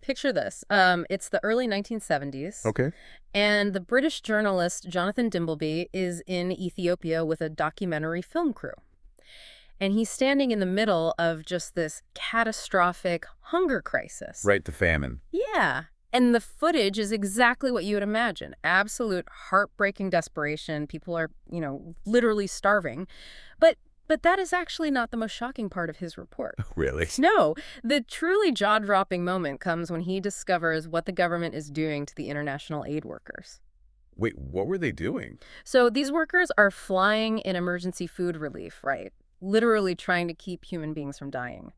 Picture this. It's the early 1970s, Okay. and the British journalist Jonathan Dimbleby is in Ethiopia with a documentary film crew. And he's standing in the middle of just this catastrophic hunger crisis. Right, the famine. Yeah. And the footage is exactly what you would imagine. Absolute heartbreaking desperation. People are, literally starving. But that is actually not the most shocking part of his report. Really? No, the truly jaw-dropping moment comes when he discovers what the government is doing to the international aid workers. Wait, what were they doing? So these workers are flying in emergency food relief, right? Literally trying to keep human beings from dying.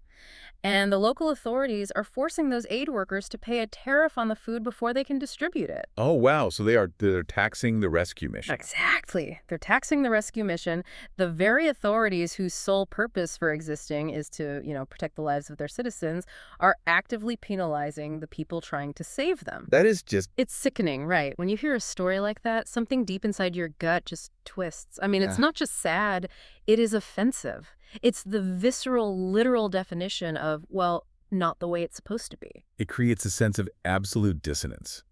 And the local authorities are forcing those aid workers to pay a tariff on the food before they can distribute it. Oh, wow. So they're taxing the rescue mission. Exactly. They're taxing the rescue mission. The very authorities whose sole purpose for existing is to, protect the lives of their citizens are actively penalizing the people trying to save them. That is just... It's sickening, right? When you hear a story like that, something deep inside your gut just twists. I mean, it's not just sad, it is offensive. It's the visceral, literal definition of, well, not the way it's supposed to be. It creates a sense of absolute dissonance.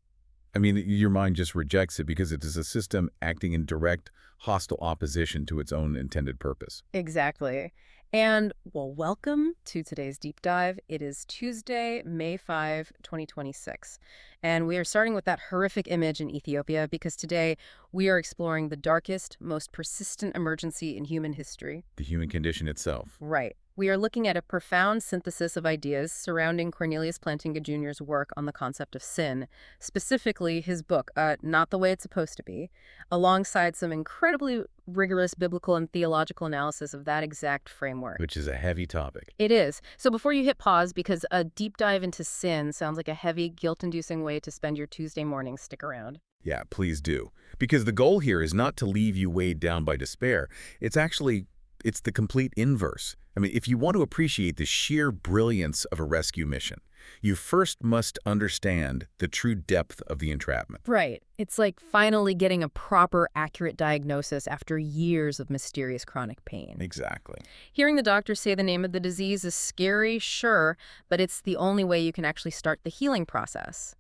I mean, your mind just rejects it because it is a system acting in direct, hostile opposition to its own intended purpose. Exactly. And, well, welcome to today's deep dive. It is Tuesday, May 5, 2026. And we are starting with that horrific image in Ethiopia because today we are exploring the darkest, most persistent emergency in human history. The human condition itself. Right. We are looking at a profound synthesis of ideas surrounding Cornelius Plantinga Jr.'s work on the concept of sin, specifically his book, Not the Way It's Supposed to Be, alongside some incredibly rigorous biblical and theological analysis of that exact framework. Which is a heavy topic. It is. So before you hit pause, because a deep dive into sin sounds like a heavy, guilt-inducing way to spend your Tuesday morning, stick around. Yeah, please do. Because the goal here is not to leave you weighed down by despair. It's the complete inverse. I mean, if you want to appreciate the sheer brilliance of a rescue mission, you first must understand the true depth of the entrapment. Right. It's like finally getting a proper, accurate diagnosis after years of mysterious chronic pain. Exactly. Hearing the doctor say the name of the disease is scary, sure, but it's the only way you can actually start the healing process.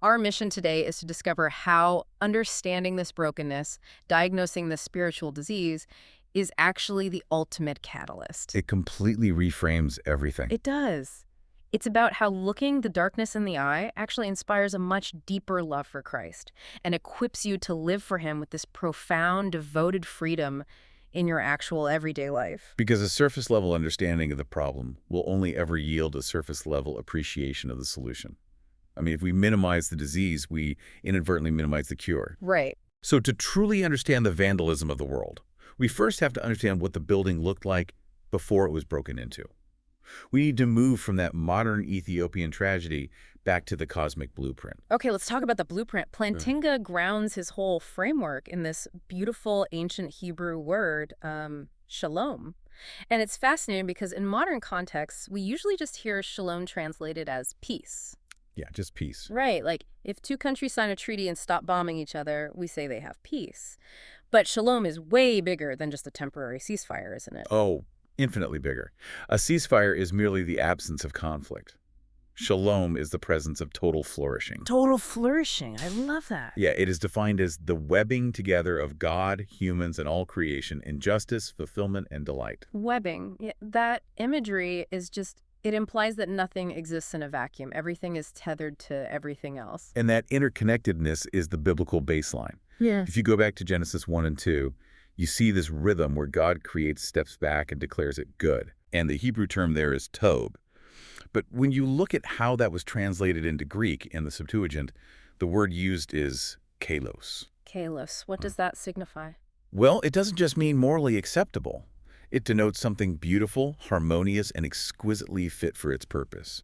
Our mission today is to discover how understanding this brokenness, diagnosing this spiritual disease, is actually the ultimate catalyst. It completely reframes everything. It does. It's about how looking the darkness in the eye actually inspires a much deeper love for Christ and equips you to live for him with this profound, devoted freedom in your actual everyday life. Because a surface-level understanding of the problem will only ever yield a surface-level appreciation of the solution. I mean, if we minimize the disease, we inadvertently minimize the cure. Right. So to truly understand the vandalism of the world, we first have to understand what the building looked like before it was broken into. We need to move from that modern Ethiopian tragedy back to the cosmic blueprint. Okay, let's talk about the blueprint. Plantinga grounds his whole framework in this beautiful ancient Hebrew word, shalom. And it's fascinating because in modern contexts, we usually just hear shalom translated as peace. Yeah, just peace. Right, like if two countries sign a treaty and stop bombing each other, we say they have peace. But shalom is way bigger than just a temporary ceasefire, isn't it? Oh, infinitely bigger. A ceasefire is merely the absence of conflict. Shalom is the presence of total flourishing. Total flourishing. I love that. Yeah, it is defined as the webbing together of God, humans, and all creation in justice, fulfillment, and delight. Webbing. Yeah, that imagery is just, it implies that nothing exists in a vacuum. Everything is tethered to everything else. And that interconnectedness is the biblical baseline. Yeah. If you go back to Genesis 1 and 2, you see this rhythm where God creates, steps back, and declares it good. And the Hebrew term there is tob. But when you look at how that was translated into Greek in the Septuagint, the word used is kalos. Kalos. What does that signify? Well, it doesn't just mean morally acceptable. It denotes something beautiful, harmonious, and exquisitely fit for its purpose.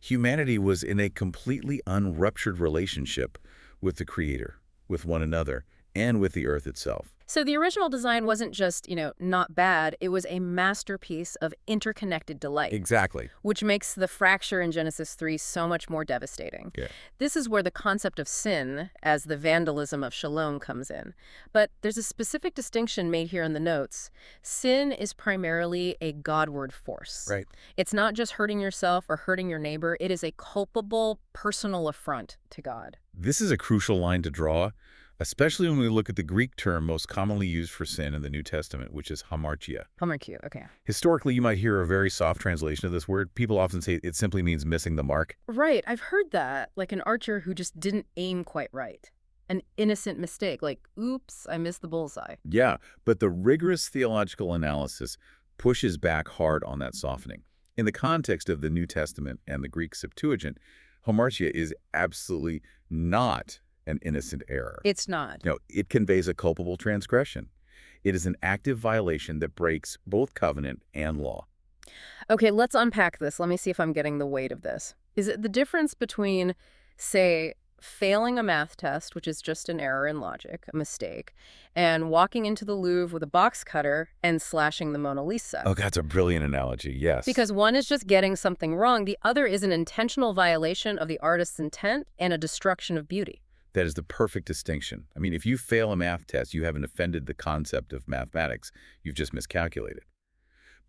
Humanity was in a completely unruptured relationship with the Creator, with one another, and with the earth itself. So the original design wasn't just, not bad, it was a masterpiece of interconnected delight, Exactly. which makes the fracture in Genesis 3 so much more devastating. Yeah. This is where the concept of sin, as the vandalism of shalom, comes in. But there's a specific distinction made here in the notes. Sin is primarily a Godward force. Right. It's not just hurting yourself or hurting your neighbor. It is a culpable, personal affront to God. This is a crucial line to draw, especially when we look at the Greek term most commonly used for sin in the New Testament, which is hamartia. Hamartia, okay. Historically, you might hear a very soft translation of this word. People often say it simply means missing the mark. Right, I've heard that, like an archer who just didn't aim quite right. An innocent mistake, like, oops, I missed the bullseye. Yeah, but the rigorous theological analysis pushes back hard on that softening. In the context of the New Testament and the Greek Septuagint, hamartia is absolutely not an innocent error. It's not. No, it conveys a culpable transgression. It is an active violation that breaks both covenant and law. Okay, let's unpack this. Let me see if I'm getting the weight of this. Is it the difference between, say, failing a math test, which is just an error in logic, a mistake, and walking into the Louvre with a box cutter and slashing the Mona Lisa? Oh, that's a brilliant analogy, yes. Because one is just getting something wrong, the other is an intentional violation of the artist's intent and a destruction of beauty. That is the perfect distinction. I mean, if you fail a math test, you haven't offended the concept of mathematics. You've just miscalculated.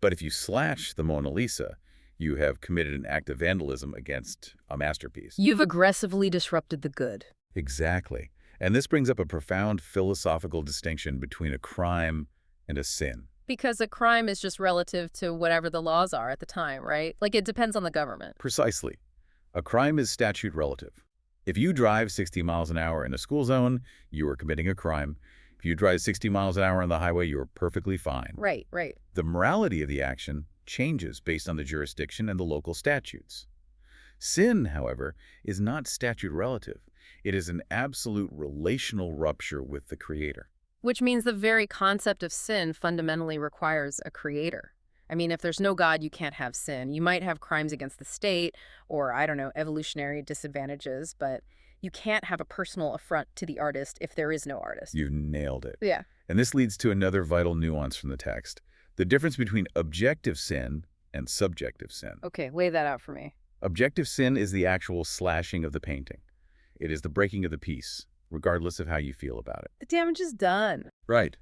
But if you slash the Mona Lisa, you have committed an act of vandalism against a masterpiece. You've aggressively disrupted the good. Exactly. And this brings up a profound philosophical distinction between a crime and a sin. Because a crime is just relative to whatever the laws are at the time, right? Like, it depends on the government. Precisely. A crime is statute relative. If you drive 60 miles an hour in a school zone, you are committing a crime. If you drive 60 miles an hour on the highway, you are perfectly fine. Right, right. The morality of the action changes based on the jurisdiction and the local statutes. Sin, however, is not statute relative. It is an absolute relational rupture with the Creator. Which means the very concept of sin fundamentally requires a creator. I mean, if there's no God, you can't have sin. You might have crimes against the state or, I don't know, evolutionary disadvantages, but you can't have a personal affront to the artist if there is no artist. You've nailed it. Yeah. And this leads to another vital nuance from the text. The difference between objective sin and subjective sin. Okay, lay that out for me. Objective sin is the actual slashing of the painting. It is the breaking of the piece, regardless of how you feel about it. The damage is done. Right.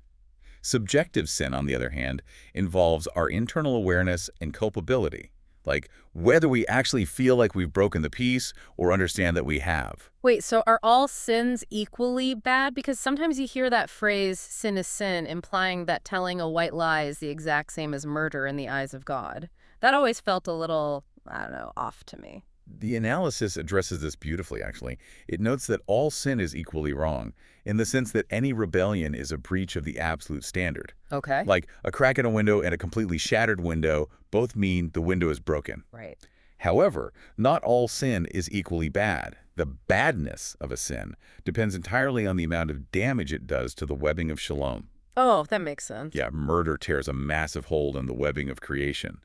Subjective sin, on the other hand, involves our internal awareness and culpability, like whether we actually feel like we've broken the piece or understand that we have. Wait, so are all sins equally bad? Because sometimes you hear that phrase, sin is sin, implying that telling a white lie is the exact same as murder in the eyes of God. That always felt a little, I don't know, off to me. The analysis addresses this beautifully, actually. It notes that all sin is equally wrong, in the sense that any rebellion is a breach of the absolute standard. Okay. Like a crack in a window and a completely shattered window both mean the window is broken. Right. However, not all sin is equally bad. The badness of a sin depends entirely on the amount of damage it does to the webbing of shalom. Oh, that makes sense. Yeah, murder tears a massive hole in the webbing of creation.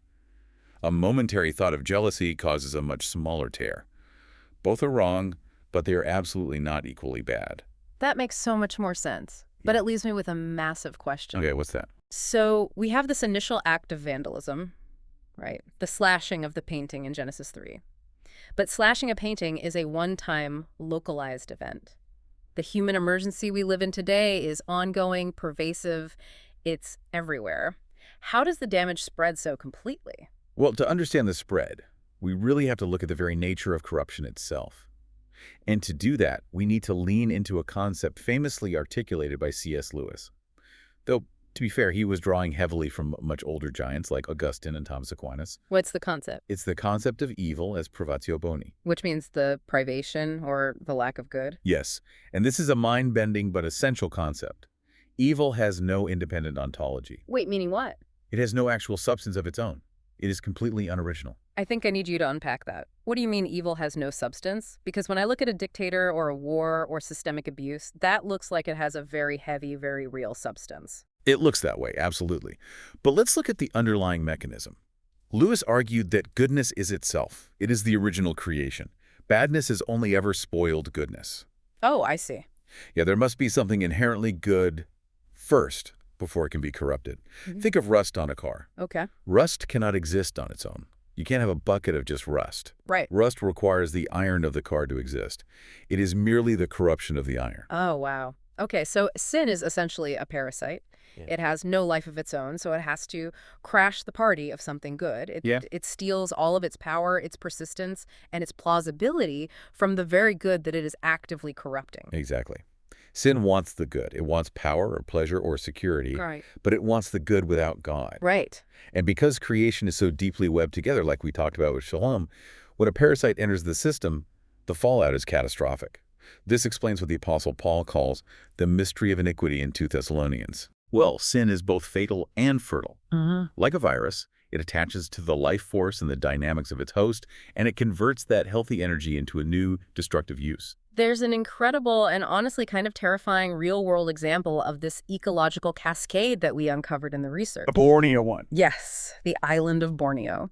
A momentary thought of jealousy causes a much smaller tear. Both are wrong, but they are absolutely not equally bad. That makes so much more sense. But it leaves me with a massive question. Okay, what's that? So we have this initial act of vandalism, right? The slashing of the painting in Genesis 3. But slashing a painting is a one-time, localized event. The human emergency we live in today is ongoing, pervasive. It's everywhere. How does the damage spread so completely? Well, to understand the spread, we really have to look at the very nature of corruption itself. And to do that, we need to lean into a concept famously articulated by C.S. Lewis. Though, to be fair, he was drawing heavily from much older giants like Augustine and Thomas Aquinas. What's the concept? It's the concept of evil as privatio boni. Which means the privation or the lack of good? Yes, and this is a mind-bending but essential concept. Evil has no independent ontology. Wait, meaning what? It has no actual substance of its own. It is completely unoriginal. I think I need you to unpack that. What do you mean evil has no substance? Because when I look at a dictator or a war or systemic abuse, that looks like it has a very heavy, very real substance. It looks that way, absolutely. But let's look at the underlying mechanism. Lewis argued that goodness is itself. It is the original creation. Badness has only ever spoiled goodness. Oh, I see. Yeah, there must be something inherently good first before it can be corrupted. Mhm. Think of rust on a car. Okay. Rust cannot exist on its own. You can't have a bucket of just rust. Right. Rust requires the iron of the car to exist. It is merely the corruption of the iron. Oh, wow. Okay, so sin is essentially a parasite. Yeah. It has no life of its own, so it has to crash the party of something good. Yeah. It steals all of its power, its persistence, and its plausibility from the very good that it is actively corrupting. Exactly. Sin wants the good. It wants power or pleasure or security, Right. but it wants the good without God. Right. And because creation is so deeply webbed together, like we talked about with shalom, when a parasite enters the system, the fallout is catastrophic. This explains what the Apostle Paul calls the mystery of iniquity in 2 Thessalonians. Well, sin is both fatal and fertile. Like a virus, it attaches to the life force and the dynamics of its host, and it converts that healthy energy into a new, destructive use. There's an incredible and honestly kind of terrifying real-world example of this ecological cascade that we uncovered in the research. The Borneo one. Yes, the island of Borneo.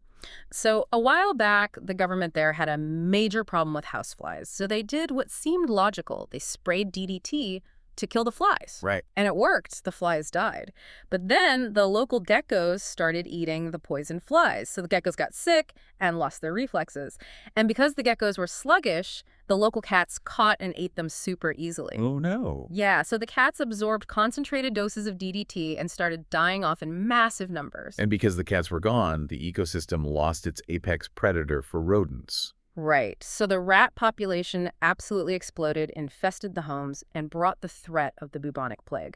So a while back, the government there had a major problem with houseflies. So they did what seemed logical. They sprayed DDT to kill the flies. Right. And it worked. The flies died. But then the local geckos started eating the poison flies. So the geckos got sick and lost their reflexes. And because the geckos were sluggish, the local cats caught and ate them super easily. Oh, no. Yeah, so the cats absorbed concentrated doses of DDT and started dying off in massive numbers. And because the cats were gone, the ecosystem lost its apex predator for rodents. Right. So the rat population absolutely exploded, infested the homes, and brought the threat of the bubonic plague.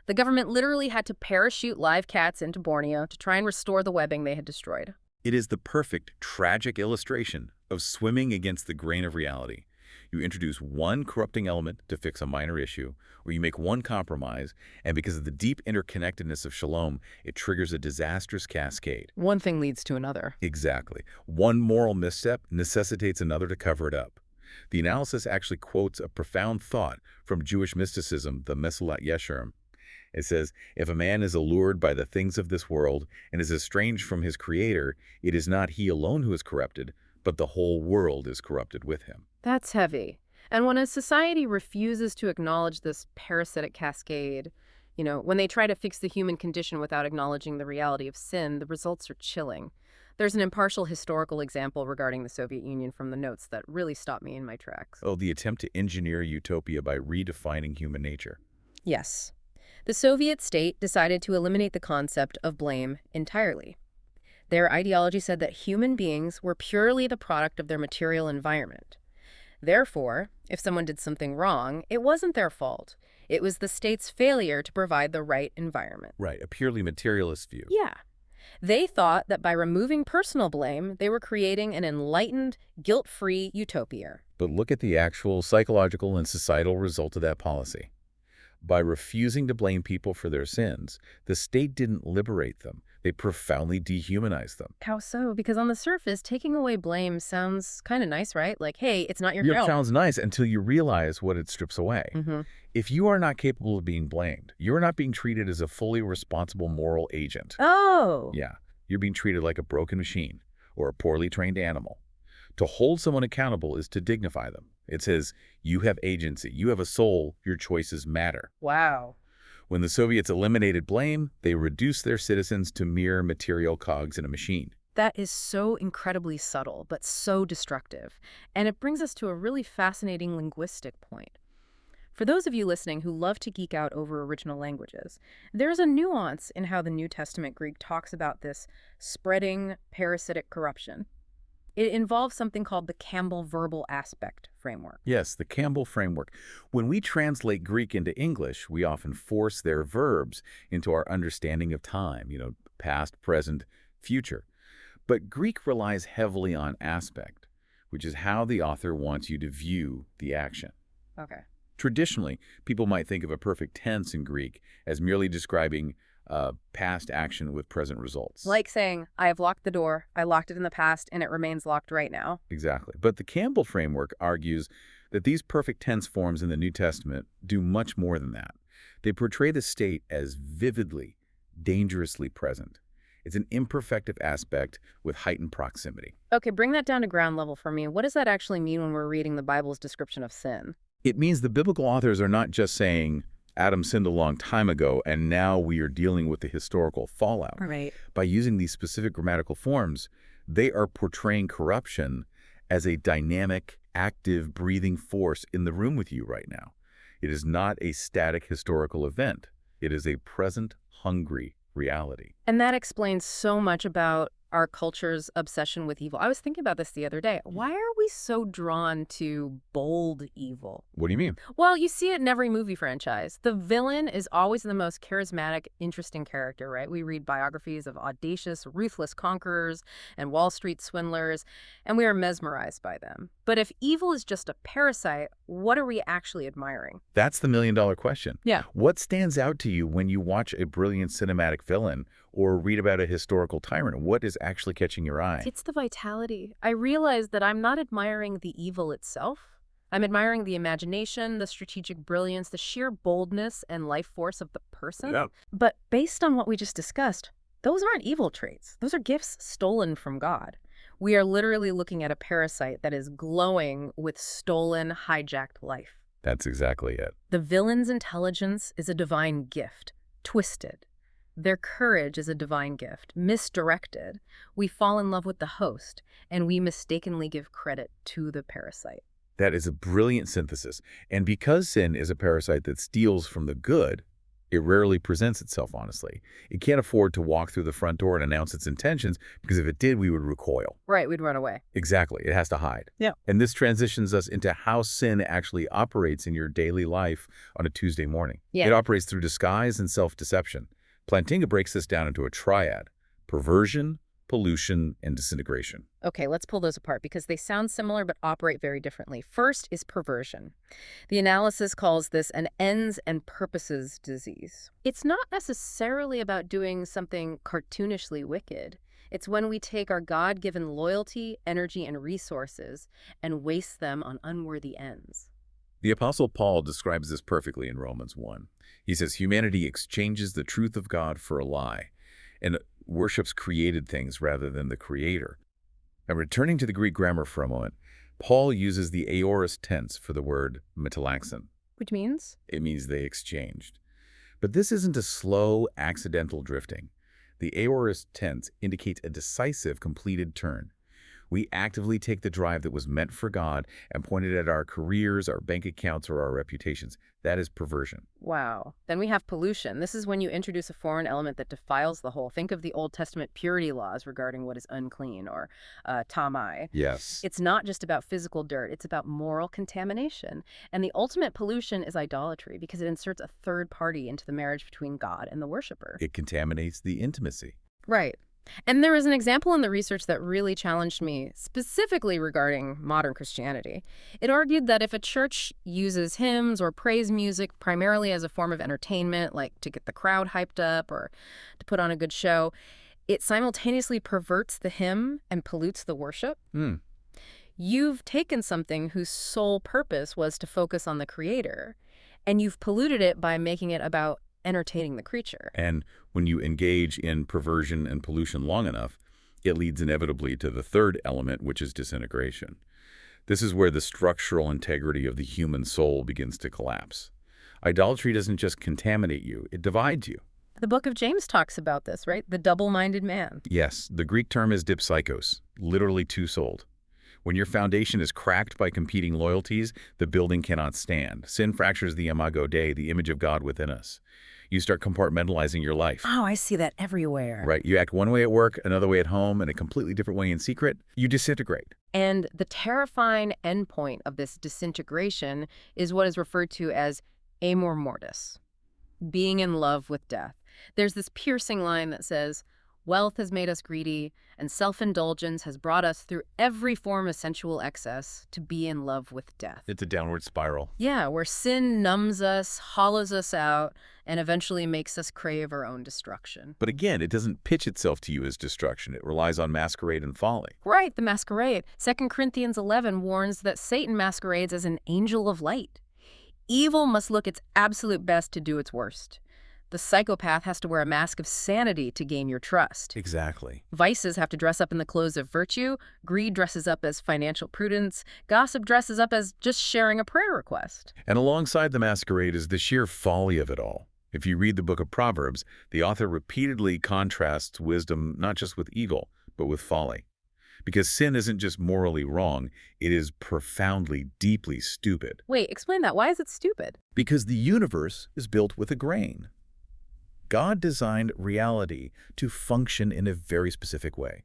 The government literally had to parachute live cats into Borneo to try and restore the webbing they had destroyed. It is the perfect, tragic illustration of swimming against the grain of reality. You introduce one corrupting element to fix a minor issue, or you make one compromise, and because of the deep interconnectedness of shalom, it triggers a disastrous cascade. One thing leads to another. Exactly. One moral misstep necessitates another to cover it up. The analysis actually quotes a profound thought from Jewish mysticism, the Mesillat Yesharim. It says, if a man is allured by the things of this world and is estranged from his Creator, it is not he alone who is corrupted, but the whole world is corrupted with him. That's heavy. And when a society refuses to acknowledge this parasitic cascade, when they try to fix the human condition without acknowledging the reality of sin, the results are chilling. There's an impartial historical example regarding the Soviet Union from the notes that really stopped me in my tracks. Oh, the attempt to engineer utopia by redefining human nature. Yes. The Soviet state decided to eliminate the concept of blame entirely. Their ideology said that human beings were purely the product of their material environment. Therefore, if someone did something wrong, it wasn't their fault. It was the state's failure to provide the right environment. Right, a purely materialist view. Yeah. They thought that by removing personal blame, they were creating an enlightened, guilt-free utopia. But look at the actual psychological and societal result of that policy. By refusing to blame people for their sins, the state didn't liberate them. They profoundly dehumanized them. How so? Because on the surface, taking away blame sounds kind of nice, right? Like, hey, it's not your It fault. sounds nice until you realize what it strips away. If you are not capable of being blamed, you are not being treated as a fully responsible moral agent. Oh. Yeah, you're being treated like a broken machine or a poorly trained animal. To hold someone accountable is to dignify them. It says, you have agency, you have a soul, your choices matter. Wow. When the Soviets eliminated blame, they reduced their citizens to mere material cogs in a machine. That is so incredibly subtle, but so destructive. And it brings us to a really fascinating linguistic point. For those of you listening who love to geek out over original languages, there's a nuance in how the New Testament Greek talks about this spreading parasitic corruption. It involves something called the Campbell verbal aspect framework. Yes, the Campbell framework. When we translate Greek into English, we often force their verbs into our understanding of time, past, present, future. But Greek relies heavily on aspect, which is how the author wants you to view the action. Okay. Traditionally, people might think of a perfect tense in Greek as merely describing past action with present results. Like saying, I have locked the door, I locked it in the past, and it remains locked right now. Exactly. But the Campbell framework argues that these perfect tense forms in the New Testament do much more than that. They portray the state as vividly, dangerously present. It's an imperfective aspect with heightened proximity. Okay, bring that down to ground level for me. What does that actually mean when we're reading the Bible's description of sin? It means the biblical authors are not just saying Adam sinned a long time ago and now we are dealing with the historical fallout. Right. By using these specific grammatical forms, they are portraying corruption as a dynamic, active, breathing force in the room with you right now. It is not a static historical event. It is a present, hungry reality. And that explains so much about our culture's obsession with evil. I was thinking about this the other day. Why are we so drawn to bold evil? What do you mean? Well, you see it in every movie franchise. The villain is always the most charismatic, interesting character, right? We read biographies of audacious, ruthless conquerors and Wall Street swindlers, and we are mesmerized by them. But if evil is just a parasite, what are we actually admiring? That's the million-dollar question. Yeah. What stands out to you when you watch a brilliant cinematic villain or read about a historical tyrant? What is actually catching your eye? It's the vitality. I realize that I'm not admiring the evil itself. I'm admiring the imagination, the strategic brilliance, the sheer boldness and life force of the person. Yeah. But based on what we just discussed, those aren't evil traits. Those are gifts stolen from God. We are literally looking at a parasite that is glowing with stolen, hijacked life. That's exactly it. The villain's intelligence is a divine gift, twisted. Their courage is a divine gift, misdirected. We fall in love with the host, and we mistakenly give credit to the parasite. That is a brilliant synthesis. And because sin is a parasite that steals from the good, it rarely presents itself honestly. It can't afford to walk through the front door and announce its intentions, because if it did, we would recoil. Right, we'd run away. Exactly. It has to hide. Yeah. And this transitions us into how sin actually operates in your daily life on a Tuesday morning. Yeah. It operates through disguise and self-deception. Plantinga breaks this down into a triad: perversion, pollution, and disintegration. Okay, let's pull those apart because they sound similar but operate very differently. First is perversion. The analysis calls this an ends and purposes disease. It's not necessarily about doing something cartoonishly wicked. It's when we take our God-given loyalty, energy, and resources and waste them on unworthy ends. The Apostle Paul describes this perfectly in Romans 1. He says humanity exchanges the truth of God for a lie and worships created things rather than the Creator. Now, returning to the Greek grammar for a moment, Paul uses the aorist tense for the word metalaxon. Which means? It means they exchanged. But this isn't a slow, accidental drifting. The aorist tense indicates a decisive, completed turn. We actively take the drive that was meant for God and point it at our careers, our bank accounts, or our reputations. That is perversion. Wow. Then we have pollution. This is when you introduce a foreign element that defiles the whole. Think of the Old Testament purity laws regarding what is unclean, or tamai. Yes. It's not just about physical dirt. It's about moral contamination. And the ultimate pollution is idolatry because it inserts a third party into the marriage between God and the worshiper. It contaminates the intimacy. Right. And there was an example in the research that really challenged me, specifically regarding modern Christianity. It argued that if a church uses hymns or praise music primarily as a form of entertainment, like to get the crowd hyped up or to put on a good show, it simultaneously perverts the hymn and pollutes the worship. You've taken something whose sole purpose was to focus on the Creator, and you've polluted it by making it about entertaining the creature. And when you engage in perversion and pollution long enough, it leads inevitably to the third element, which is disintegration. This is where the structural integrity of the human soul begins to collapse. Idolatry doesn't just contaminate you, it divides you. The book of James talks about this, right? The double-minded man. Yes, the Greek term is dipsychos, literally two-souled. When your foundation is cracked by competing loyalties, the building cannot stand. Sin fractures the imago Dei, the image of God within us. You start compartmentalizing your life. Oh, I see that everywhere. Right. You act one way at work, another way at home, and a completely different way in secret. You disintegrate. And the terrifying endpoint of this disintegration is what is referred to as amor mortis, being in love with death. There's this piercing line that says, "Wealth has made us greedy, and self-indulgence has brought us through every form of sensual excess to be in love with death." It's a downward spiral. Yeah, where sin numbs us, hollows us out, and eventually makes us crave our own destruction. But again, it doesn't pitch itself to you as destruction. It relies on masquerade and folly. Right, the masquerade. 2 Corinthians 11 warns that Satan masquerades as an angel of light. Evil must look its absolute best to do its worst. The psychopath has to wear a mask of sanity to gain your trust. Exactly. Vices have to dress up in the clothes of virtue. Greed dresses up as financial prudence. Gossip dresses up as just sharing a prayer request. And alongside the masquerade is the sheer folly of it all. If you read the book of Proverbs, the author repeatedly contrasts wisdom not just with evil, but with folly. Because sin isn't just morally wrong, it is profoundly, deeply stupid. Wait, explain that. Why is it stupid? Because the universe is built with a grain. God designed reality to function in a very specific way.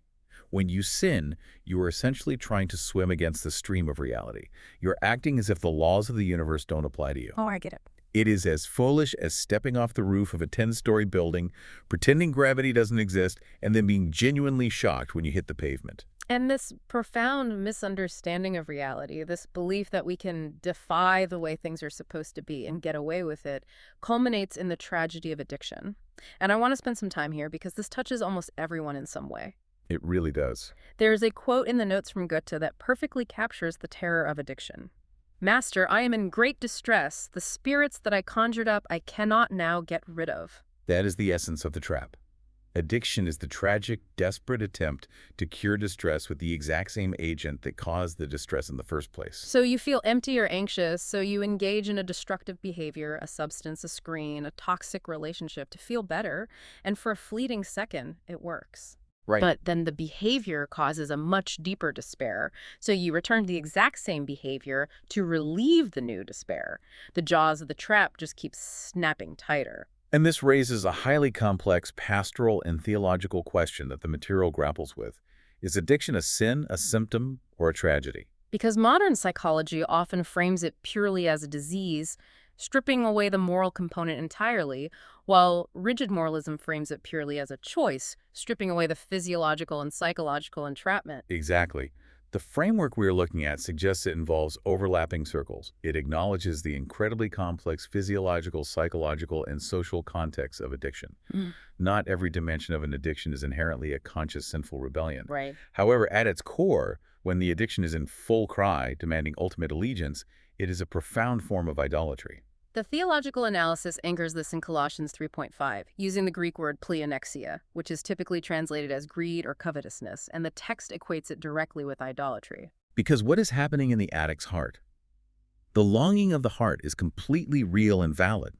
When you sin, you are essentially trying to swim against the stream of reality. You're acting as if the laws of the universe don't apply to you. Oh, I get it. It is as foolish as stepping off the roof of a 10-story building, pretending gravity doesn't exist, and then being genuinely shocked when you hit the pavement. And this profound misunderstanding of reality, this belief that we can defy the way things are supposed to be and get away with it, culminates in the tragedy of addiction. And I want to spend some time here because this touches almost everyone in some way. It really does. There is a quote in the notes from Goethe that perfectly captures the terror of addiction. "Master, I am in great distress. The spirits that I conjured up I cannot now get rid of." That is the essence of the trap. Addiction is the tragic, desperate attempt to cure distress with the exact same agent that caused the distress in the first place. So you feel empty or anxious, so you engage in a destructive behavior, a substance, a screen, a toxic relationship to feel better, and for a fleeting second, it works. Right. But then the behavior causes a much deeper despair, so you return to the exact same behavior to relieve the new despair. The jaws of the trap just keep snapping tighter. And this raises a highly complex pastoral and theological question that the material grapples with. Is addiction a sin, a symptom, or a tragedy? Because modern psychology often frames it purely as a disease, stripping away the moral component entirely, while rigid moralism frames it purely as a choice, stripping away the physiological and psychological entrapment. Exactly. The framework we are looking at suggests it involves overlapping circles. It acknowledges the incredibly complex physiological, psychological, and social context of addiction. Not every dimension of an addiction is inherently a conscious sinful rebellion. Right. However, at its core, when the addiction is in full cry, demanding ultimate allegiance, it is a profound form of idolatry. The theological analysis anchors this in Colossians 3.5, using the Greek word pleonexia, which is typically translated as greed or covetousness, and the text equates it directly with idolatry. Because what is happening in the addict's heart? The longing of the heart is completely real and valid.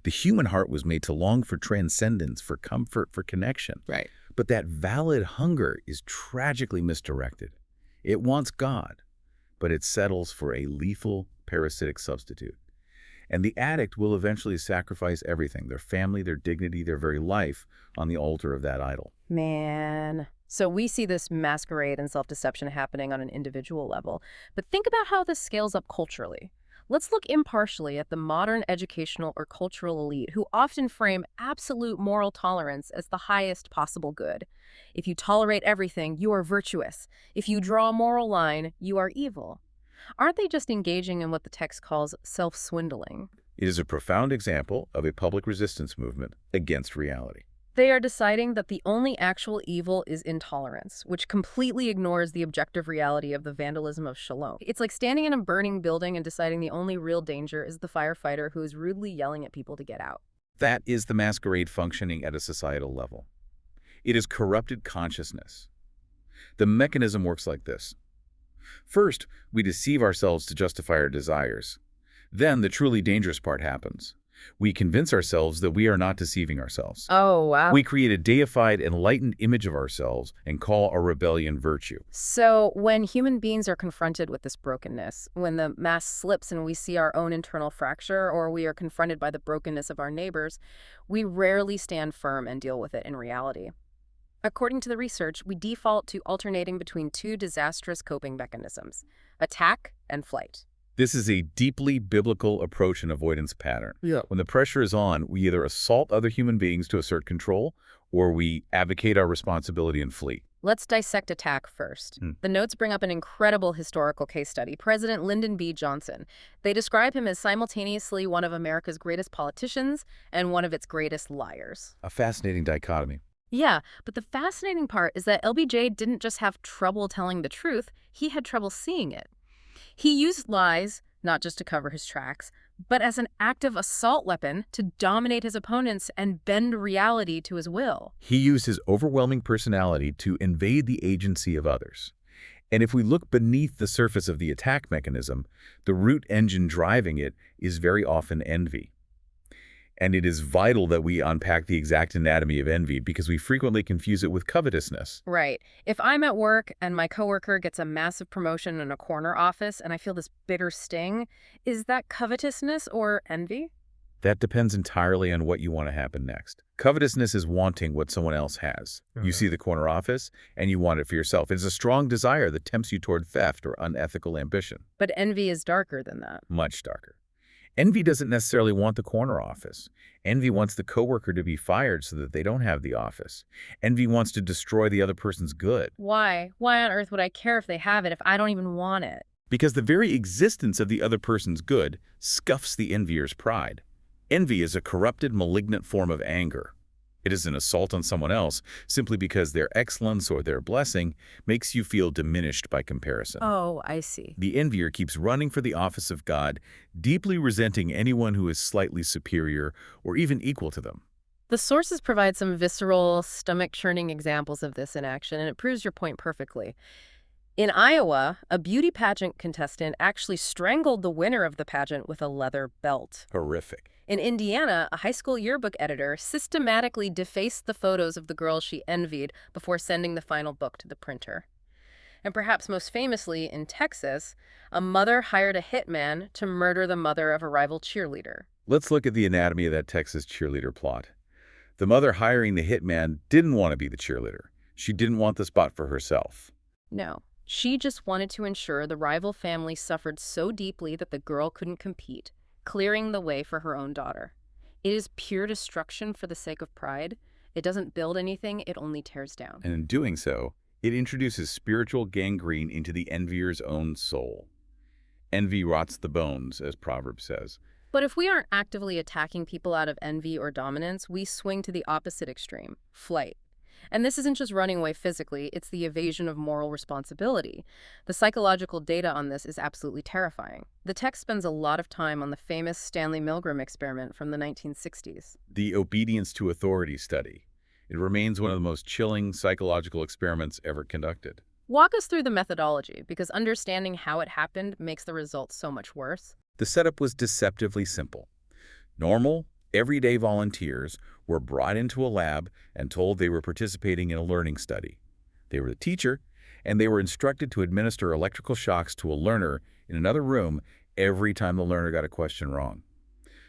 The human heart was made to long for transcendence, for comfort, for connection. Right. But that valid hunger is tragically misdirected. It wants God, but it settles for a lethal, parasitic substitute. And the addict will eventually sacrifice everything, their family, their dignity, their very life, on the altar of that idol. Man. So we see this masquerade and self-deception happening on an individual level. But think about how this scales up culturally. Let's look impartially at the modern educational or cultural elite who often frame absolute moral tolerance as the highest possible good. If you tolerate everything, you are virtuous. If you draw a moral line, you are evil. Aren't they just engaging in what the text calls self-swindling? It is a profound example of a public resistance movement against reality. They are deciding that the only actual evil is intolerance, which completely ignores the objective reality of the vandalism of shalom. It's like standing in a burning building and deciding the only real danger is the firefighter who is rudely yelling at people to get out. That is the masquerade functioning at a societal level. It is corrupted consciousness. The mechanism works like this. First, we deceive ourselves to justify our desires. Then the truly dangerous part happens. We convince ourselves that we are not deceiving ourselves. Oh, wow. We create a deified, enlightened image of ourselves and call our rebellion virtue. So when human beings are confronted with this brokenness, when the mask slips and we see our own internal fracture, or we are confronted by the brokenness of our neighbors, we rarely stand firm and deal with it in reality. According to the research, we default to alternating between two disastrous coping mechanisms: attack and flight. This is a deeply biblical approach and avoidance pattern. Yeah. When the pressure is on, we either assault other human beings to assert control, or we advocate our responsibility and flee. Let's dissect attack first. The notes bring up an incredible historical case study, President Lyndon B. Johnson. They describe him as simultaneously one of America's greatest politicians and one of its greatest liars. A fascinating dichotomy. Yeah, but the fascinating part is that LBJ didn't just have trouble telling the truth, he had trouble seeing it. He used lies, not just to cover his tracks, but as an active assault weapon to dominate his opponents and bend reality to his will. He used his overwhelming personality to invade the agency of others. And if we look beneath the surface of the attack mechanism, the root engine driving it is very often envy. And it is vital that we unpack the exact anatomy of envy because we frequently confuse it with covetousness. Right. If I'm at work and my coworker gets a massive promotion in a corner office and I feel this bitter sting, is that covetousness or envy? That depends entirely on what you want to happen next. Covetousness is wanting what someone else has. You see the corner office, and you want it for yourself. It's a strong desire that tempts you toward theft or unethical ambition. But envy is darker than that. Much darker. Envy doesn't necessarily want the corner office. Envy wants the coworker to be fired so that they don't have the office. Envy wants to destroy the other person's good. Why? Why on earth would I care if they have it if I don't even want it? Because the very existence of the other person's good scuffs the envier's pride. Envy is a corrupted, malignant form of anger. It is an assault on someone else simply because their excellence or their blessing makes you feel diminished by comparison. Oh, I see. The envier keeps running for the office of God, deeply resenting anyone who is slightly superior or even equal to them. The sources provide some visceral, stomach-churning examples of this in action, and it proves your point perfectly. In Iowa, a beauty pageant contestant actually strangled the winner of the pageant with a leather belt. Horrific. In Indiana, a high school yearbook editor systematically defaced the photos of the girl she envied before sending the final book to the printer. And perhaps most famously, in Texas, a mother hired a hitman to murder the mother of a rival cheerleader. Let's look at the anatomy of that Texas cheerleader plot. The mother hiring the hitman didn't want to be the cheerleader. She didn't want the spot for herself. No, she just wanted to ensure the rival family suffered so deeply that the girl couldn't compete, clearing the way for her own daughter. It is pure destruction for the sake of pride. It doesn't build anything, it only tears down. And in doing so, it introduces spiritual gangrene into the envier's own soul. Envy rots the bones, as Proverbs says. But if we aren't actively attacking people out of envy or dominance, we swing to the opposite extreme, flight. And this isn't just running away physically, it's the evasion of moral responsibility. The psychological data on this is absolutely terrifying. The text spends a lot of time on the famous Stanley Milgram experiment from the 1960s. The obedience to authority study. It remains one of the most chilling psychological experiments ever conducted. Walk us through the methodology, because understanding how it happened makes the results so much worse. The setup was deceptively simple. Normal, everyday volunteers were brought into a lab and told they were participating in a learning study. They were the teacher, and they were instructed to administer electrical shocks to a learner in another room every time the learner got a question wrong.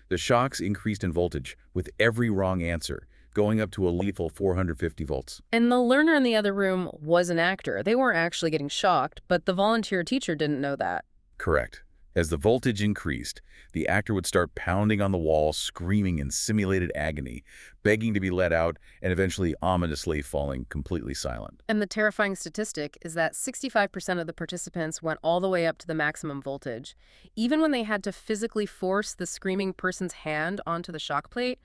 The shocks increased in voltage with every wrong answer, going up to a lethal 450 volts. And the learner in the other room was an actor. They weren't actually getting shocked, but the volunteer teacher didn't know that. Correct. As the voltage increased, the actor would start pounding on the wall, screaming in simulated agony, begging to be let out, and eventually ominously falling completely silent. And the terrifying statistic is that 65% of the participants went all the way up to the maximum voltage. Even when they had to physically force the screaming person's hand onto the shock plate,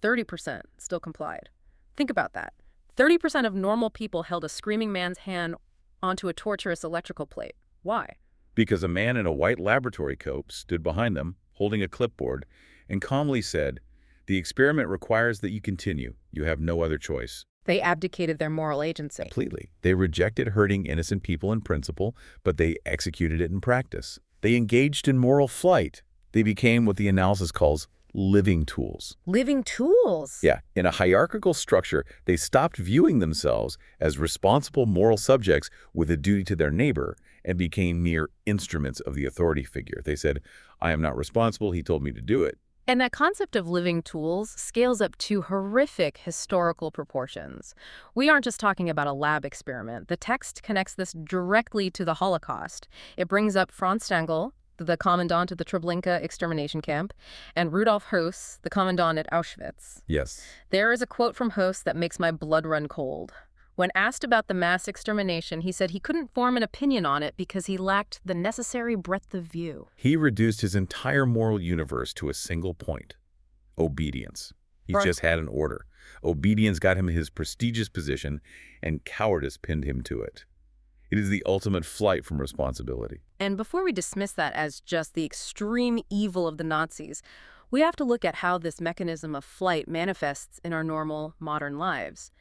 30% still complied. Think about that. 30% of normal people held a screaming man's hand onto a torturous electrical plate. Why? Because a man in a white laboratory coat stood behind them, holding a clipboard, and calmly said, "The experiment requires that you continue. You have no other choice." They abdicated their moral agency. Completely. They rejected hurting innocent people in principle, but they executed it in practice. They engaged in moral flight. They became what the analysis calls living tools. Living tools? Yeah, in a hierarchical structure, they stopped viewing themselves as responsible moral subjects with a duty to their neighbor and became mere instruments of the authority figure. They said, "I am not responsible, he told me to do it." And that concept of living tools scales up to horrific historical proportions. We aren't just talking about a lab experiment. The text connects this directly to the Holocaust. It brings up Franz Stangl, the commandant of the Treblinka extermination camp, and Rudolf Höss, the commandant at Auschwitz. Yes. There is a quote from Höss that makes my blood run cold. When asked about the mass extermination, he said he couldn't form an opinion on it because he lacked the necessary breadth of view. He reduced his entire moral universe to a single point: obedience. He Right. just had an order. Obedience got him his prestigious position, and cowardice pinned him to it. It is the ultimate flight from responsibility. And before we dismiss that as just the extreme evil of the Nazis, we have to look at how this mechanism of flight manifests in our normal, modern lives.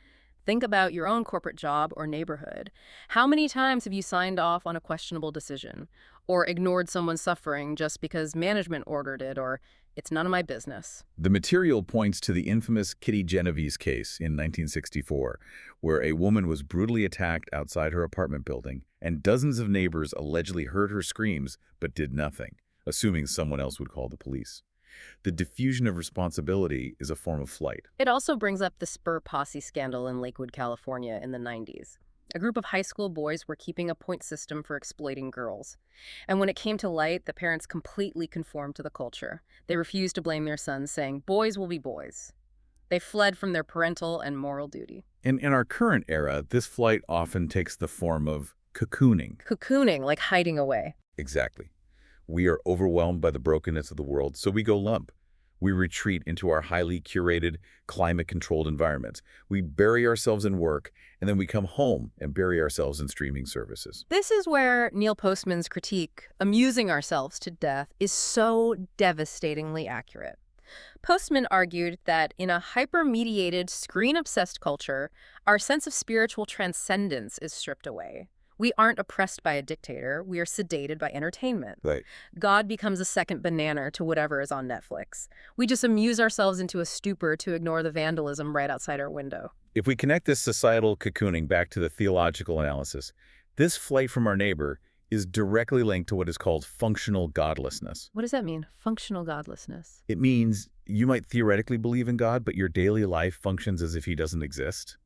Think about your own corporate job or neighborhood. How many times have you signed off on a questionable decision, or ignored someone's suffering just because management ordered it, or it's none of my business? The material points to the infamous Kitty Genovese case in 1964, where a woman was brutally attacked outside her apartment building, and dozens of neighbors allegedly heard her screams but did nothing, assuming someone else would call the police. The diffusion of responsibility is a form of flight. It also brings up the Spur Posse scandal in Lakewood, California in the 90s. A group of high school boys were keeping a point system for exploiting girls. And when it came to light, the parents completely conformed to the culture. They refused to blame their sons, saying, "Boys will be boys." They fled from their parental and moral duty. In our current era, this flight often takes the form of cocooning. Cocooning, like hiding away. Exactly. We are overwhelmed by the brokenness of the world, so we go lump. We retreat into our highly curated, climate-controlled environments. We bury ourselves in work, and then we come home and bury ourselves in streaming services. This is where Neil Postman's critique, amusing ourselves to death, is so devastatingly accurate. Postman argued that in a hyper-mediated, screen-obsessed culture, our sense of spiritual transcendence is stripped away. We aren't oppressed by a dictator. We are sedated by entertainment. Right. God becomes a second banana to whatever is on Netflix. We just amuse ourselves into a stupor to ignore the vandalism right outside our window. If we connect this societal cocooning back to the theological analysis, this flight from our neighbor is directly linked to what is called functional godlessness. What does that mean, functional godlessness? It means you might theoretically believe in God, but your daily life functions as if he doesn't exist.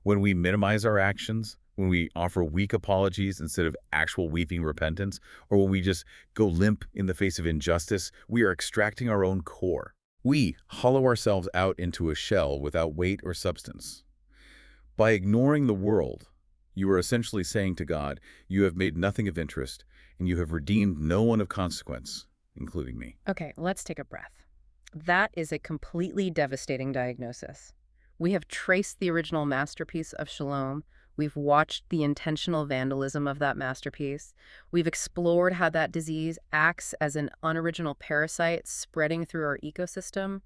When we minimize our actions, when we offer weak apologies instead of actual weeping repentance, or when we just go limp in the face of injustice, we are extracting our own core. We hollow ourselves out into a shell without weight or substance. By ignoring the world, you are essentially saying to God, you have made nothing of interest, and you have redeemed no one of consequence, including me. Okay, let's take a breath. That is a completely devastating diagnosis. We have traced the original masterpiece of Shalom. We've watched the intentional vandalism of that masterpiece. We've explored how that disease acts as an unoriginal parasite spreading through our ecosystem.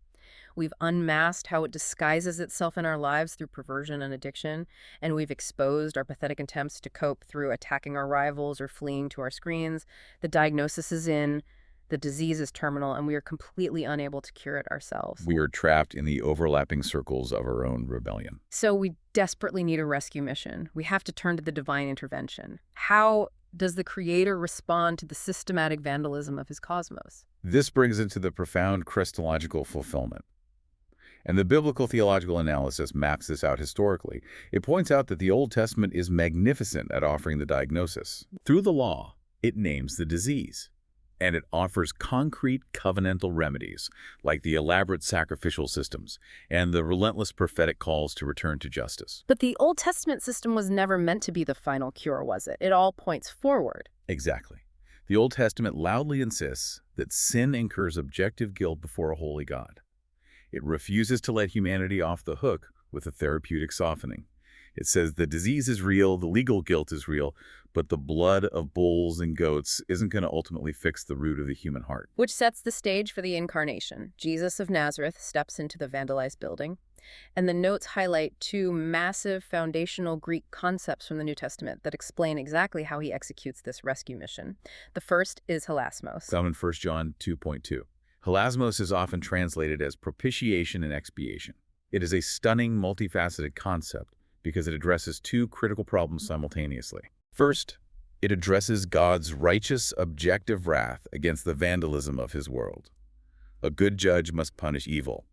We've unmasked how it disguises itself in our lives through perversion and addiction, and we've exposed our pathetic attempts to cope through attacking our rivals or fleeing to our screens. The diagnosis is in, the disease is terminal, and we are completely unable to cure it ourselves. We are trapped in the overlapping circles of our own rebellion. So we desperately need a rescue mission. We have to turn to the divine intervention. How does the Creator respond to the systematic vandalism of his cosmos? This brings into the profound Christological fulfillment. And the biblical theological analysis maps this out historically. It points out that the Old Testament is magnificent at offering the diagnosis. Through the law, it names the disease. And it offers concrete covenantal remedies, like the elaborate sacrificial systems and the relentless prophetic calls to return to justice. But the Old Testament system was never meant to be the final cure, was it? It all points forward. Exactly. The Old Testament loudly insists that sin incurs objective guilt before a holy God. It refuses to let humanity off the hook with a therapeutic softening. It says the disease is real, the legal guilt is real, but the blood of bulls and goats isn't going to ultimately fix the root of the human heart. Which sets the stage for the incarnation. Jesus of Nazareth steps into the vandalized building, and the notes highlight two massive foundational Greek concepts from the New Testament that explain exactly how he executes this rescue mission. The first is hilasmos. Found in 1 John 2.2. Hilasmos is often translated as propitiation and expiation. It is a stunning, multifaceted concept because it addresses two critical problems simultaneously. First, it addresses God's righteous, objective wrath against the vandalism of his world. A good judge must punish evil.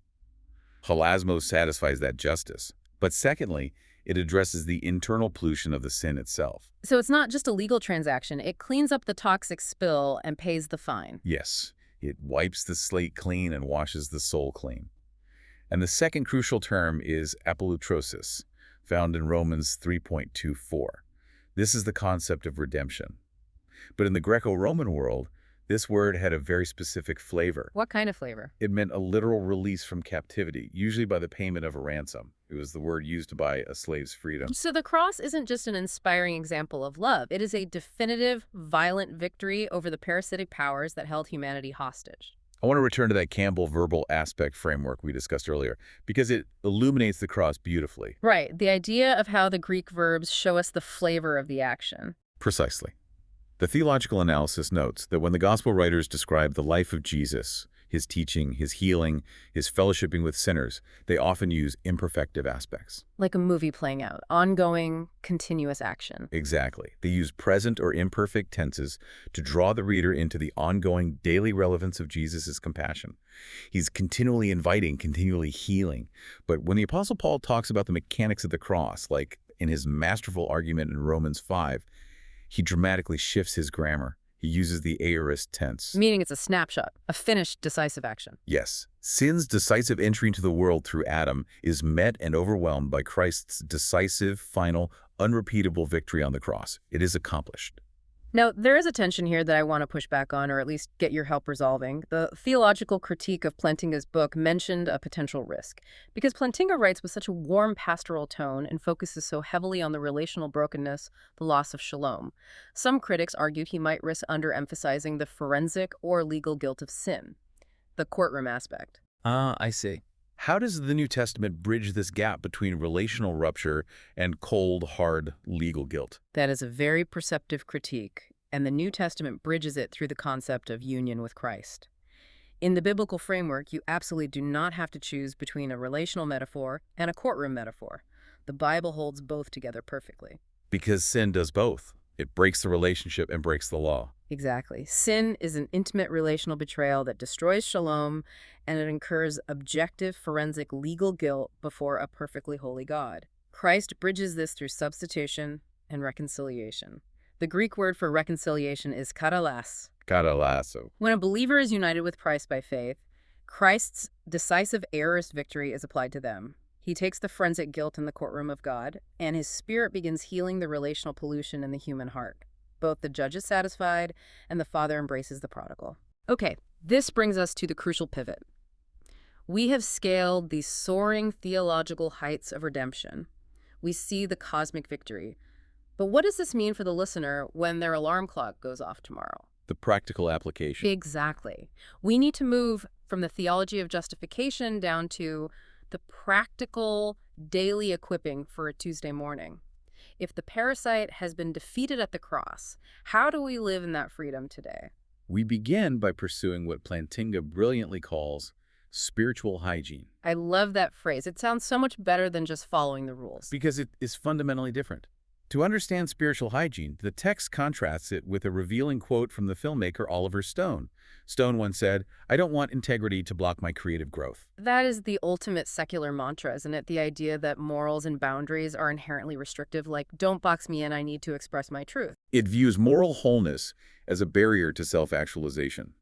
Hilasmos satisfies that justice. But secondly, it addresses the internal pollution of the sin itself. So it's not just a legal transaction. It cleans up the toxic spill and pays the fine. Yes, it wipes the slate clean and washes the soul clean. And the second crucial term is apolutrosis, found in Romans 3.24. This is the concept of redemption. But in the Greco-Roman world, this word had a very specific flavor. What kind of flavor? It meant a literal release from captivity, usually by the payment of a ransom. It was the word used to buy a slave's freedom. So the cross isn't just an inspiring example of love. It is a definitive, violent victory over the parasitic powers that held humanity hostage. I want to return to that Campbell verbal aspect framework we discussed earlier, because it illuminates the cross beautifully. Right, the idea of how the Greek verbs show us the flavor of the action. Precisely. The theological analysis notes that when the gospel writers describe the life of Jesus, his teaching, his healing, his fellowshipping with sinners, they often use imperfective aspects. Like a movie playing out, ongoing, continuous action. Exactly. They use present or imperfect tenses to draw the reader into the ongoing daily relevance of Jesus' compassion. He's continually inviting, continually healing. But when the Apostle Paul talks about the mechanics of the cross, like in his masterful argument in Romans 5, he dramatically shifts his grammar. He uses the aorist tense. Meaning it's a snapshot, a finished, decisive action. Yes, sin's decisive entry into the world through Adam is met and overwhelmed by Christ's decisive, final, unrepeatable victory on the cross. It is accomplished. Now, there is a tension here that I want to push back on, or at least get your help resolving. The theological critique of Plantinga's book mentioned a potential risk, because Plantinga writes with such a warm pastoral tone and focuses so heavily on the relational brokenness, the loss of shalom. Some critics argued he might risk underemphasizing the forensic or legal guilt of sin, the courtroom aspect. I see. How does the New Testament bridge this gap between relational rupture and cold, hard legal guilt? That is a very perceptive critique, and the New Testament bridges it through the concept of union with Christ. In the biblical framework, you absolutely do not have to choose between a relational metaphor and a courtroom metaphor. The Bible holds both together perfectly. Because sin does both. It breaks the relationship and breaks the law. Exactly. Sin is an intimate relational betrayal that destroys shalom, and it incurs objective, forensic, legal guilt before a perfectly holy God. Christ bridges this through substitution and reconciliation. The Greek word for reconciliation is katalas. Catalasso. When a believer is united with Christ by faith, Christ's decisive aorist victory is applied to them. He takes the forensic guilt in the courtroom of God, and his spirit begins healing the relational pollution in the human heart. Both the judge is satisfied, and the father embraces the prodigal. Okay, this brings us to the crucial pivot. We have scaled the soaring theological heights of redemption. We see the cosmic victory. But what does this mean for the listener when their alarm clock goes off tomorrow? The practical application. Exactly. We need to move from the theology of justification down to the practical daily equipping for a Tuesday morning. If the parasite has been defeated at the cross, how do we live in that freedom today? We begin by pursuing what Plantinga brilliantly calls spiritual hygiene. I love that phrase. It sounds so much better than just following the rules. Because it is fundamentally different. To understand spiritual hygiene, the text contrasts it with a revealing quote from the filmmaker Oliver Stone. Stone once said, "I don't want integrity to block my creative growth." That is the ultimate secular mantra, isn't it? The idea that morals and boundaries are inherently restrictive, like, don't box me in, I need to express my truth. It views moral wholeness as a barrier to self-actualization.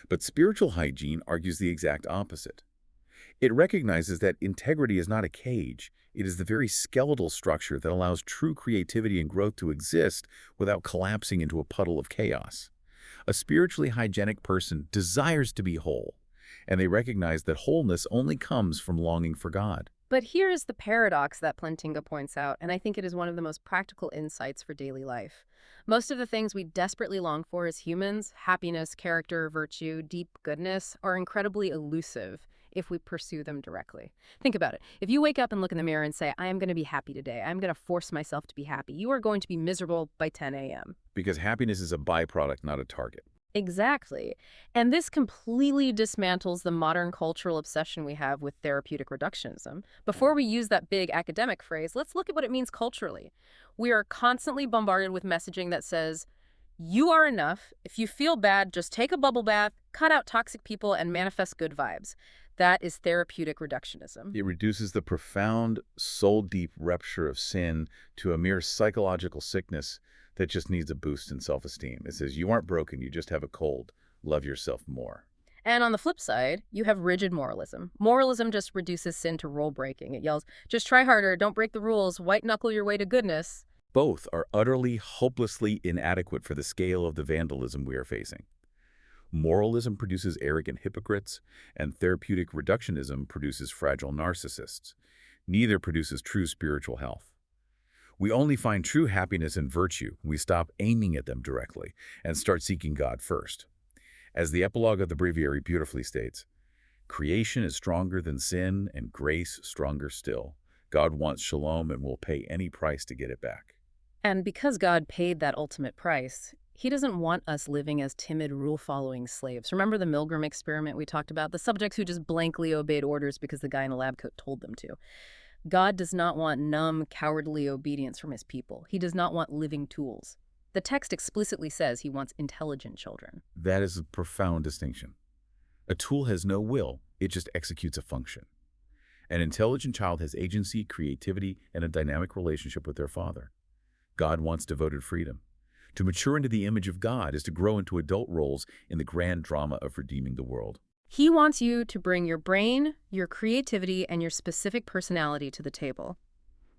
But spiritual hygiene argues the exact opposite. It recognizes that integrity is not a cage. It is the very skeletal structure that allows true creativity and growth to exist without collapsing into a puddle of chaos. A spiritually hygienic person desires to be whole, and they recognize that wholeness only comes from longing for God. But here is the paradox that Plantinga points out, and I think it is one of the most practical insights for daily life. Most of the things we desperately long for as humans, happiness, character, virtue, deep goodness, are incredibly elusive if we pursue them directly. Think about it. If you wake up and look in the mirror and say, I am going to be happy today, I'm going to force myself to be happy, you are going to be miserable by 10 a.m. Because happiness is a byproduct, not a target. Exactly. And this completely dismantles the modern cultural obsession we have with therapeutic reductionism. Before we use that big academic phrase, let's look at what it means culturally. We are constantly bombarded with messaging that says, you are enough. If you feel bad, just take a bubble bath, cut out toxic people, and manifest good vibes. That is therapeutic reductionism. It reduces the profound, soul-deep rupture of sin to a mere psychological sickness that just needs a boost in self-esteem. It says, you aren't broken, you just have a cold. Love yourself more. And on the flip side, you have rigid moralism. Moralism just reduces sin to rule breaking. It yells, just try harder, don't break the rules, white-knuckle your way to goodness. Both are utterly, hopelessly inadequate for the scale of the vandalism we are facing. Moralism produces arrogant hypocrites, and therapeutic reductionism produces fragile narcissists. Neither produces true spiritual health. We only find true happiness and virtue when we stop aiming at them directly and start seeking God first. As the epilogue of the Breviary beautifully states, creation is stronger than sin and grace stronger still. God wants shalom and will pay any price to get it back. And because God paid that ultimate price, he doesn't want us living as timid, rule-following slaves. Remember the Milgram experiment we talked about? The subjects who just blankly obeyed orders because the guy in a lab coat told them to. God does not want numb, cowardly obedience from his people. He does not want living tools. The text explicitly says he wants intelligent children. That is a profound distinction. A tool has no will, it just executes a function. An intelligent child has agency, creativity, and a dynamic relationship with their father. God wants devoted freedom. To mature into the image of God is to grow into adult roles in the grand drama of redeeming the world. He wants you to bring your brain, your creativity, and your specific personality to the table.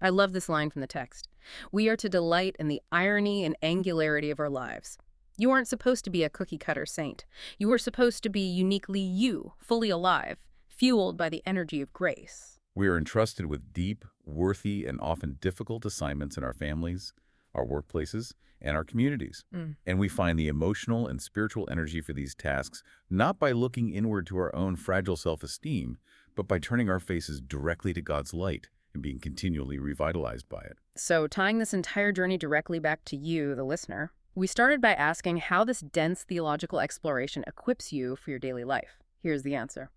I love this line from the text. We are to delight in the irony and angularity of our lives. You aren't supposed to be a cookie-cutter saint. You are supposed to be uniquely you, fully alive, fueled by the energy of grace. We are entrusted with deep, worthy, and often difficult assignments in our families, our workplaces, and our communities. And we find the emotional and spiritual energy for these tasks not by looking inward to our own fragile self-esteem, but by turning our faces directly to God's light and being continually revitalized by it. So, tying this entire journey directly back to you, the listener, we started by asking how this dense theological exploration equips you for your daily life. Here's the answer.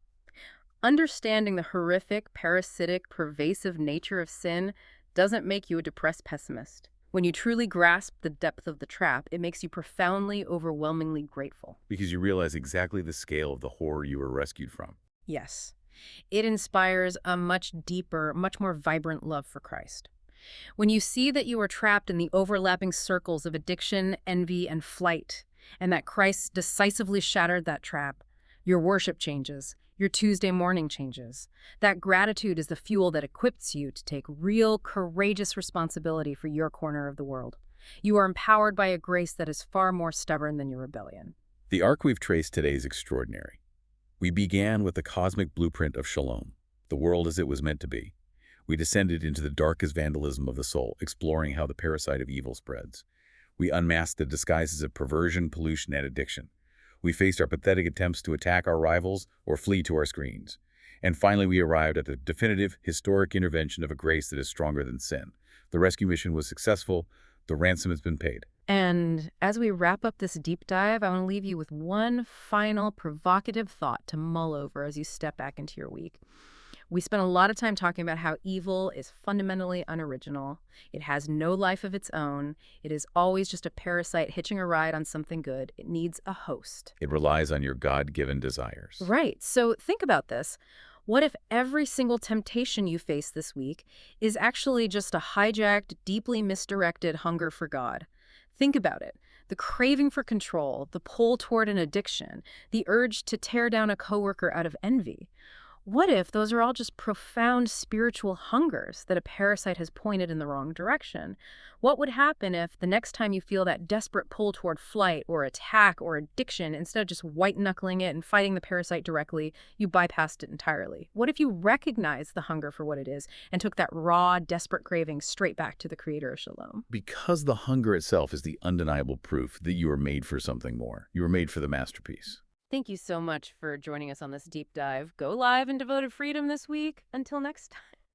Understanding the horrific, parasitic, pervasive nature of sin doesn't make you a depressed pessimist. When you truly grasp the depth of the trap, it makes you profoundly, overwhelmingly grateful. Because you realize exactly the scale of the horror you were rescued from. Yes. It inspires a much deeper, much more vibrant love for Christ. When you see that you are trapped in the overlapping circles of addiction, envy, and flight, and that Christ decisively shattered that trap, your worship changes. Your Tuesday morning changes. That gratitude is the fuel that equips you to take real, courageous responsibility for your corner of the world. You are empowered by a grace that is far more stubborn than your rebellion. The arc we've traced today is extraordinary. We began with the cosmic blueprint of shalom, the world as it was meant to be. We descended into the darkest vandalism of the soul, exploring how the parasite of evil spreads. We unmasked the disguises of perversion, pollution, and addiction. We faced our pathetic attempts to attack our rivals or flee to our screens. And finally, we arrived at the definitive, historic intervention of a grace that is stronger than sin. The rescue mission was successful. The ransom has been paid. And as we wrap up this deep dive, I want to leave you with one final provocative thought to mull over as you step back into your week. We spent a lot of time talking about how evil is fundamentally unoriginal. It has no life of its own. It is always just a parasite hitching a ride on something good. It needs a host. It relies on your God-given desires. Right. So think about this. What if every single temptation you face this week is actually just a hijacked, deeply misdirected hunger for God? Think about it. The craving for control, the pull toward an addiction, the urge to tear down a coworker out of envy. What if those are all just profound spiritual hungers that a parasite has pointed in the wrong direction? What would happen if the next time you feel that desperate pull toward flight or attack or addiction, instead of just white-knuckling it and fighting the parasite directly, you bypassed it entirely? What if you recognized the hunger for what it is and took that raw, desperate craving straight back to the creator of shalom? Because the hunger itself is the undeniable proof that you were made for something more. You were made for the masterpiece. Thank you so much for joining us on this deep dive. Go live in devoted freedom this week. Until next time.